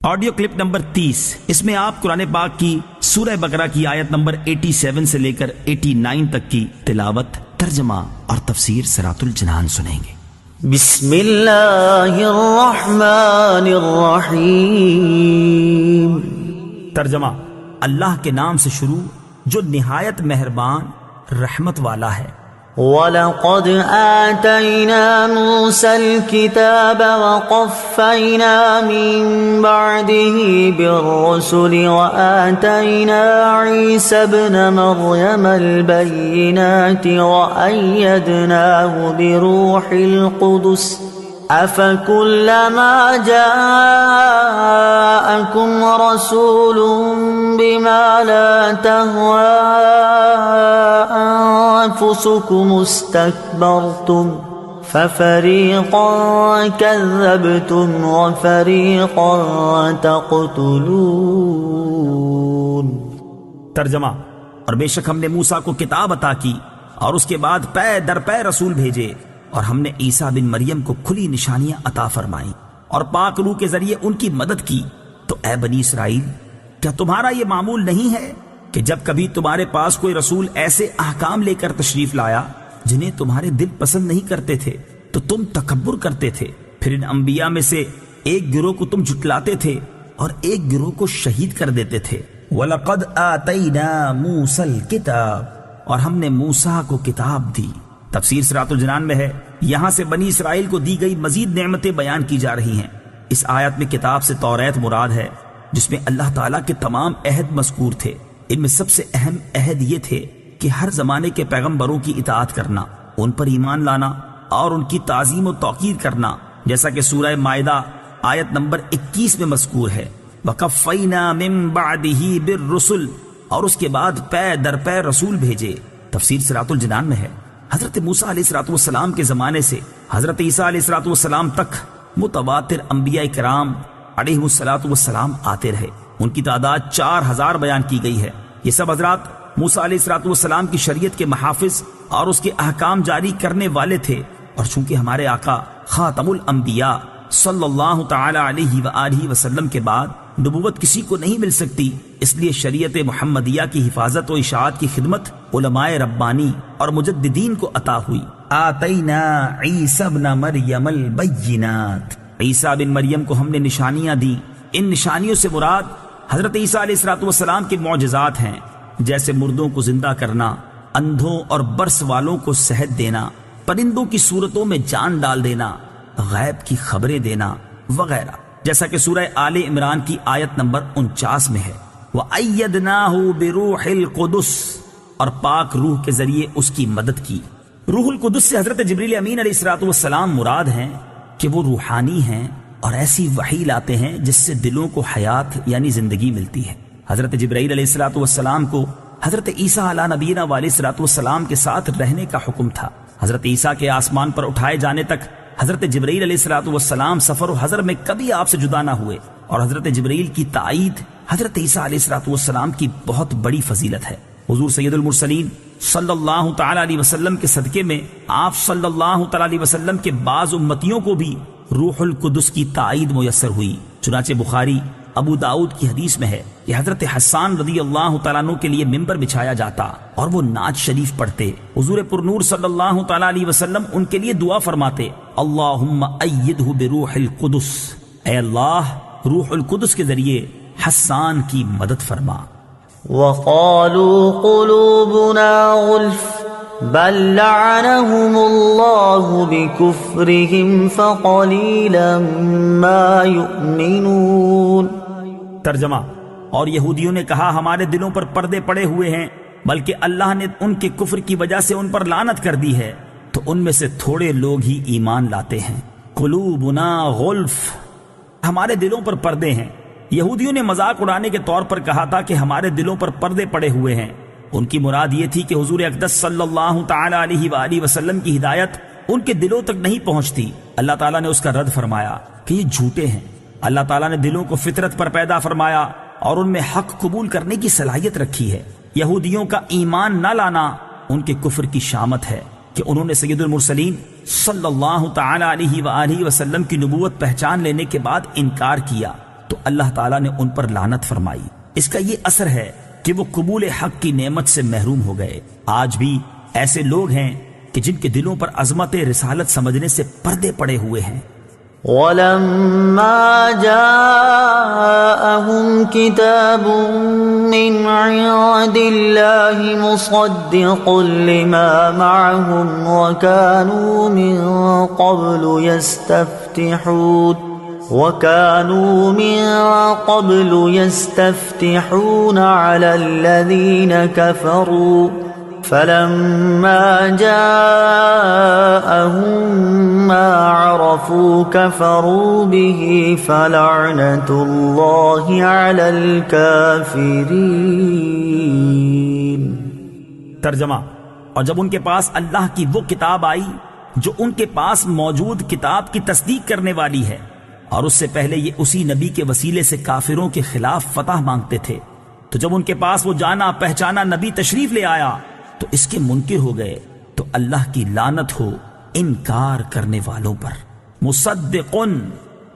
Audio clip number 30، اس میں آپ قرآن پاک کی سورہ بقرہ کی آیت نمبر 87 سے لے کر 89 تک کی تلاوت، ترجمہ اور تفسیر صراط الجنان سنیں گے۔ بسم اللہ الرحمن الرحیم۔ ترجمہ: اللہ کے نام سے شروع جو نہایت مہربان رحمت والا ہے۔ وَلَقَدْ آتَيْنَا مُوسَى الْكِتَابَ وَقَفَّيْنَا مِن بَعْدِهِ بِالرُّسُلِ وَآتَيْنَا عِيسَى ابْنَ مَرْيَمَ الْبَيِّنَاتِ وَأَيَّدْنَاهُ بِرُوحِ الْقُدُسِ أَفَكُلَّمَا جَاءَكُمْ رَسُولٌ بِمَا لَا تَهْوَىٰ أَنفُسُكُمُ اسْتَكْبَرْتُمْ فَفَرِيقًا كَذَّبْتُمْ وَفَرِيقًا تَقْتُلُونَ۔ ترجمہ: اور بے شک ہم نے موسیٰ کو کتاب عطا کی اور اس کے بعد پے در پے رسول بھیجے، اور ہم نے عیسیٰ بن مریم کو کھلی نشانیاں عطا فرمائیں اور پاک روح کے ذریعے ان کی مدد کی۔ تو اے بنی اسرائیل، کیا تمہارا یہ معمول نہیں ہے کہ جب کبھی تمہارے پاس کوئی رسول ایسے احکام لے کر تشریف لایا جنہیں تمہارے دل پسند نہیں کرتے تھے تو تم تکبر کرتے تھے، پھر ان انبیاء میں سے ایک گروہ کو تم جھٹلاتے تھے اور ایک گروہ کو شہید کر دیتے تھے۔ وَلَقَدْ آتَيْنَا مُوسَى الْكِتَابَ، اور ہم نے موسیٰ کو کتاب دی۔ تفسیر صراط الجنان میں ہے، یہاں سے بنی اسرائیل کو دی گئی مزید نعمتیں بیان کی جا رہی ہیں۔ اس آیت میں کتاب سے توریت مراد ہے، جس میں اللہ تعالیٰ کے تمام عہد مذکور تھے۔ ان میں سب سے اہم عہد یہ تھے کہ ہر زمانے کے پیغمبروں کی اطاعت کرنا، ان پر ایمان لانا اور ان کی تعظیم و توقیر کرنا، جیسا کہ سورہ مائدہ آیت نمبر 21 میں مذکور ہے۔ وَقَفَّيْنَا مِن بَعْدِهِ بِالرُّسُلِ، اور اس کے بعد پے در پے رسول بھیجے۔ تفسیر صراط الجنان میں ہے، حضرت موسیٰ علیہ السلام کے زمانے سے حضرت عیسیٰ علیہ السلام تک متواتر انبیاء کرام علیہ السلام آتے رہے۔ ان کی تعداد 4000 بیان کی گئی ہے۔ یہ سب حضرات موسیٰ علیہ السلام کی شریعت کے محافظ اور اس کے احکام جاری کرنے والے تھے، اور چونکہ ہمارے آقا خاتم الانبیاء صلی اللہ تعالی علیہ وآلہ وسلم کے بعد نبوت کسی کو نہیں مل سکتی، اس لیے شریعت محمدیہ کی حفاظت و اشاعت کی خدمت علماء ربانی اور مجددین کو عطا ہوئی۔ آتینا عیسی ابن مریم البینات، عیسیٰ بن مریم کو ہم نے نشانیاں دی۔ ان نشانیوں سے مراد حضرت عیسیٰ علیہ السلام کے معجزات ہیں، جیسے مردوں کو زندہ کرنا، اندھوں اور برس والوں کو صحت دینا، پرندوں کی صورتوں میں جان ڈال دینا، غیب کی خبریں دینا وغیرہ، جیسا کہ سورہ آل عمران کی آیت نمبر 49 میں ہے۔ وَأَيَّدْنَاهُ بِرُوحِ الْقُدُسِ، اور پاک روح کے ذریعے اس کی مدد کی۔ روح القدس سے حضرت جبریل امین علیہ السلام مراد ہیں کہ وہ روحانی ہیں اور ایسی وحی لاتے ہیں جس سے دلوں کو حیات یعنی زندگی ملتی ہے۔ حضرت جبرائیل علیہ السلام کو حضرت عیسیٰ علیہ نبینا علیہ السلام کے ساتھ رہنے کا حکم تھا۔ حضرت عیسیٰ کے آسمان پر اٹھائے جانے تک حضرت جبرائیل علیہ السلام سفر و حضر میں کبھی آپ سے جدا نہ ہوئے، اور حضرت جبرائیل کی تائید حضرت عیسیٰ علیہ السلام کی بہت بڑی فضیلت ہے۔ حضور سید المرسلین صلی اللہ تعالی علیہ وسلم کے صدقے میں آپ صلی اللہ تعالی علیہ وسلم کے بعض امتیوں کو بھی روح القدس کی تائید میسر ہوئی۔ چنانچہ بخاری ابو داؤد کی حدیث میں ہے کہ حضرت حسان رضی اللہ تعالیٰ عنہ کے لیے ممبر بچھایا جاتا اور وہ نعت شریف پڑھتے۔ حضور پرنور صلی اللہ تعالیٰ علیہ وسلم ان کے لیے دعا فرماتے، اللہم ایدہ بروح القدس، اے اللہ روح القدس کے ذریعے حسان کی مدد فرما۔ وَقَالُوا قُلُوبُنَا غُلْفٌ بَلْ لَعَنَهُمُ اللَّهُ بِكُفْرِهِمْ فَقَلِيلًا مَا يُؤْمِنُونَ۔ ترجمہ: اور یہودیوں نے کہا ہمارے دلوں پر پردے پڑے ہوئے ہیں، بلکہ اللہ نے ان کے کفر کی وجہ سے ان پر لعنت کر دی ہے، تو ان میں سے تھوڑے لوگ ہی ایمان لاتے ہیں۔ قلوبنا غلف، ہمارے دلوں پر پردے ہیں۔ یہودیوں نے مذاق اڑانے کے طور پر کہا تھا کہ ہمارے دلوں پر پردے پڑے ہوئے ہیں۔ ان کی مراد یہ تھی کہ حضور اقدس صلی اللہ تعالی علیہ وآلہ وسلم کی ہدایت ان کے دلوں تک نہیں پہنچتی۔ اللہ تعالیٰ نے اس کا رد فرمایا کہ یہ جھوٹے ہیں۔ اللہ تعالیٰ نے دلوں کو فطرت پر پیدا فرمایا اور ان میں حق قبول کرنے کی صلاحیت رکھی ہے۔ یہودیوں کا ایمان نہ لانا ان کے کفر کی شامت ہے کہ انہوں نے سید المرسلین صلی اللہ تعالی علیہ وآلہ وسلم کی نبوت پہچان لینے کے بعد انکار کیا۔ تو اللہ تعالیٰ نے ان پر لعنت فرمائی۔ اس کا یہ اثر ہے کہ وہ قبول حق کی نعمت سے محروم ہو گئے۔ آج بھی ایسے لوگ ہیں کہ جن کے دلوں پر عظمت رسالت سمجھنے سے پردے پڑے ہوئے ہیں۔ وَلَمَّا جَاءَهُمْ كِتَابٌ مِّنْ عِندِ اللَّهِ مُصَدِّقٌ لِّمَا مَعَهُمْ وَكَانُوا مِن قَبْلُ يَسْتَفْتِحُونَ عَلَى الَّذِينَ كَفَرُوا فَلَمَّا جَاءَهُم مَّا عَرَفُوا كَفَرُوا بِهِ فَلَعْنَةُ اللَّهِ عَلَى الْكَافِرِينَ۔ ترجمہ: اور جب ان کے پاس اللہ کی وہ کتاب آئی جو ان کے پاس موجود کتاب کی تصدیق کرنے والی ہے، اور اس سے پہلے یہ اسی نبی کے وسیلے سے کافروں کے خلاف فتح مانگتے تھے، تو جب ان کے پاس وہ جانا پہچانا نبی تشریف لے آیا تو اس کے منکر ہو گئے، تو اللہ کی لعنت ہو انکار کرنے والوں پر۔ مصدقن،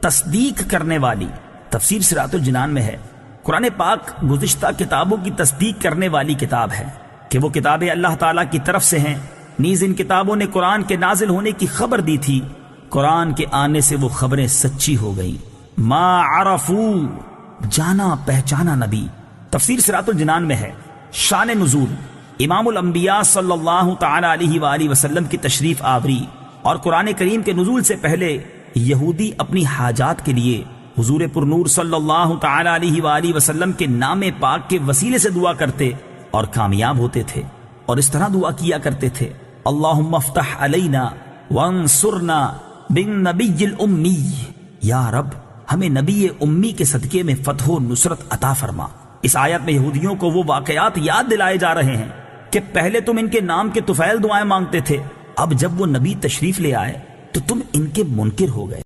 تصدیق کرنے والی۔ تفسیر صراط الجنان میں ہے، قرآن پاک گزشتہ کتابوں کی تصدیق کرنے والی کتاب ہے کہ وہ کتابیں اللہ تعالیٰ کی طرف سے ہیں۔ نیز ان کتابوں نے قرآن کے نازل ہونے کی خبر دی تھی، قرآن کے آنے سے وہ خبریں سچی ہو گئی۔ ما عرفو، جانا پہچانا نبی۔ تفسیر صراط الجنان میں ہے، شان نزول، امام الانبیاء صلی اللہ تعالی علیہ وآلہ وسلم کی تشریف آوری اور قرآن کریم کے نزول سے پہلے یہودی اپنی حاجات کے لیے حضور پرنور صلی اللہ تعالی علیہ وآلہ وسلم کے نام پاک کے وسیلے سے دعا کرتے اور کامیاب ہوتے تھے، اور اس طرح دعا کیا کرتے تھے: اللہم افتح علینا وانصرنا بالنبی الامی، یا رب ہمیں نبی امی کے صدقے میں فتح و نصرت عطا فرما۔ اس آیت میں یہودیوں کو وہ واقعات یاد دلائے جا رہے ہیں کہ پہلے تم ان کے نام کے طفیل دعائیں مانگتے تھے، اب جب وہ نبی تشریف لے آئے تو تم ان کے منکر ہو گئے۔